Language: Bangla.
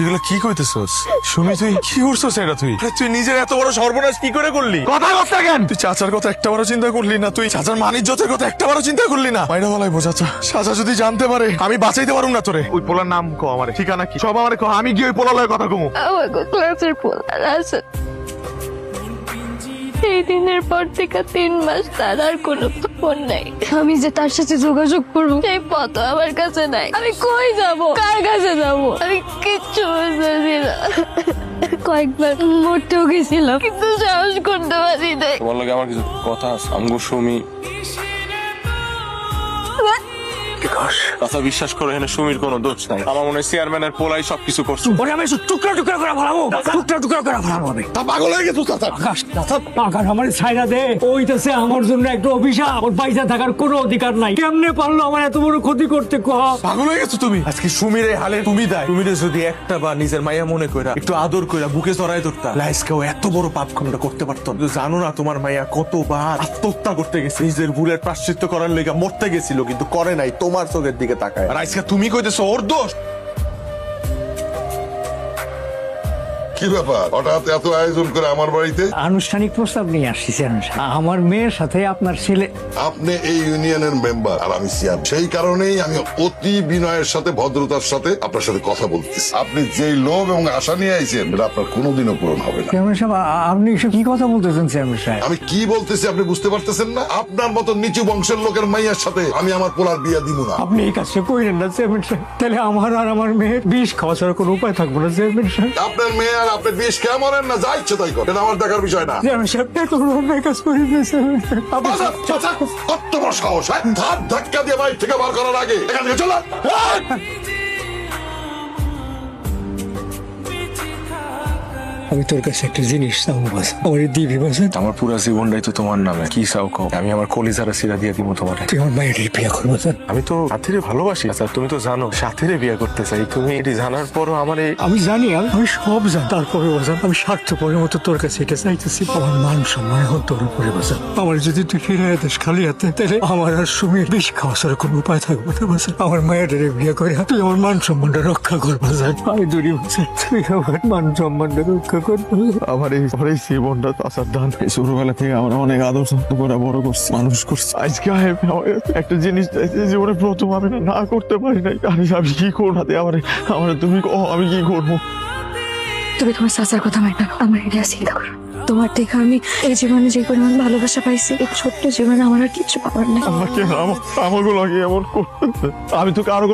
এগুলো কি কইতেছস? সুমি তুই কি করছস? এটা তুই নিজের এত বড় সর্বনাশ কি করে করলি? কথা কথা কেন? তুই চাচার কথা একটা বারো চিন্তা করলি না? তুই চাচার মানিজ্যতের কথা একটা বারো চিন্তা করলি না? মাইরা বলাই বোঝাচ্ছা, চাচা যদি জানতে পারে আমি বাঁচাইতে পারুম না তোরে। ওই পোলার নাম কো, আমারে ঠিকানা কি সব আমারে কো, আমি গিয়ে ওই পোলার লগে কথা কমু। আমার ক্লাসের পোলার আছে। এই দিনের পর থেকে 3 মাস তার আর কোনো ফোন নাই। আমি যে তার সাথে যোগাযোগ করবো সেই পথ আমার কাছে নাই। আমি কই যাব, কার কাছে যাব, আমি কিচ্ছু বুঝতেছি না। কয়েকবার মরতেও গেছিলাম কিন্তু সাহস করতে পারি নাই। তোমার লগে আমার কিছু কথা আছে। আমগো সুমি কথা বিশ্বাস করে এখানে সুমির কোনো দোষ নাই। আমার মনে হয় চেয়ারম্যানের পোলাই সবকিছু করছে। ওরে আমি টুকরা টুকরা করে ফেলাবো, টুকরা টুকরা করে ফেলাবো আমি। তা পাগল হয়ে গেছিস চাচা? আকাশ আমার ছাইরা দে, ওইটাছে আমার জন্য একটা অভিশাপ। ওর পয়সা থাকার কোনো অধিকার নাই। কেমনে পারলো আমার এত বড় ক্ষতি করতে? পাগল হয়ে গেছো তুমি? আজকে সুমির এই হালে তুমি দায়। তুমি যদি একটা বা নিজের মাইয়া মনে কইরা একটু আদর কইরা বুকে জড়াই ধরতা, লাইসকেও এত বড় পাপ কামটা করতে পারতো না। জানো না তোমার মাইয়া কতবার আত্মহত্যা করতে গেছে, নিজের ভুলের প্রায়শ্চিত্ত করার লেগে মরতে গেছিল, কিন্তু করে নাই তোমার চোখের দিকে তাকায়। আর আজকে তুমি কইতেছো ওর দোষ? কি ব্যাপার হঠাৎ এত আয়োজন করে আমার বাড়িতে? আনুষ্ঠানিক প্রস্তাব নিয়ে আসছি চেয়ারম্যান সাহেব। আমার মেয়ের সাথে আপনার ছেলে। আপনি এই ইউনিয়নের মেম্বার আর আমি চেয়ার, সেই কারণেই আমি অতি বিনয়ের সাথে ভদ্রতার সাথে আপনার সাথে কথা বলতেছি। আপনি যেই লোভ এবং আশা নিয়ে আইছেন এটা আপনার কোনোদিনও পূরণ হবে না। চেয়ারম্যান সাহেব আপনি এসব কি কথা বলতেছেন চেয়ারম্যান সাহেব? আমি কি বলতেছি আপনি বুঝতে পারতেছেন না? আপনার মতো নিচু বংশের লোকের মাইয়ার সাথে আমি আমার পোলার বিয়া দিব না। আপনি এই কাজটা করেন না চেয়ারম্যান সাহেব, তাহলে আমার আর আমার মেয়ের বিষ খাওয়া ছাড়া কোনো উপায় থাকবো না চেয়ারম্যান সাহেব। আপনার মেয়ে আর আপনার বিষ খেয়ে মরেন না, যা ইচ্ছে তাই করেন, এটা আমার দেখার বিষয় না। চেয়ারম্যান সাহেব এত বড় অন্যায় কাজ করেন না চেয়ারম্যান সাহেব। চাচা, চাচা, কত বড় সাহস, হ্যাঁ? ধার ধাক্কা দিয়ে বাড়ি থেকে বার করার আগে এখান থেকে চলো। আমি তোর কাছে একটা জিনিস চাবো, বাস আমার দিবি বাস। আমার পুরো জীবনটাই তো তোমার নামে। কি চাও কও? আমি আমার কলিজারা সিরা দিয়ে দিব তোমার। তুই আমার মায়ের বিয়ে করবো স্যার। আমি তো সাথীরে ভালোবাসি স্যার, তুমি তো জানো সাথীরে বিয়ে করতে চাই। তুমি এটি জানার পরও আমার এই আমি জানি, আমি সব জানি, তারপরে বাজান আমি স্বার্থপরের মতো তোর কাছে এটা চাইতেছি। আমার মান সম্মান এখন তোর উপরে বাজান। আমার যদি তুই ফিরে যেতিস খালি হাতে, তাহলে আমার আর সুমির বেশ খাওয়া ছাড়া কোনো উপায় থাকবে না বাজান। আমার মায়ের বিয়ে করে তুই আমার মান সম্মানটা রক্ষা কর বাজান। আমি দূরে বাজান, তুই আমার মান সম্মানটা রক্ষা কর। আমার এই জীবনটা চাচার দান। ছোটবেলা থেকে আমরা অনেক আদর যত্ন করে বড় করছি, মানুষ করছি। আজকে একটা জিনিস চাইছি, জীবনে প্রথম আমি না করতে পারি নাই। আমি কি করবো? আমার তুমি আমি কি করবো? তুমি তোমার চাচার কথা মানবে না, আমার এটা চিন্তা করো। তোমার দেখা আমি এই জীবনে যে পরিমাণ ভালোবাসা পাইছি, এই ছোট্ট জীবনে আমার আর কিছু পাওয়ার নেই। আমাকে আমাকে এমন করতে, আমি তো কারো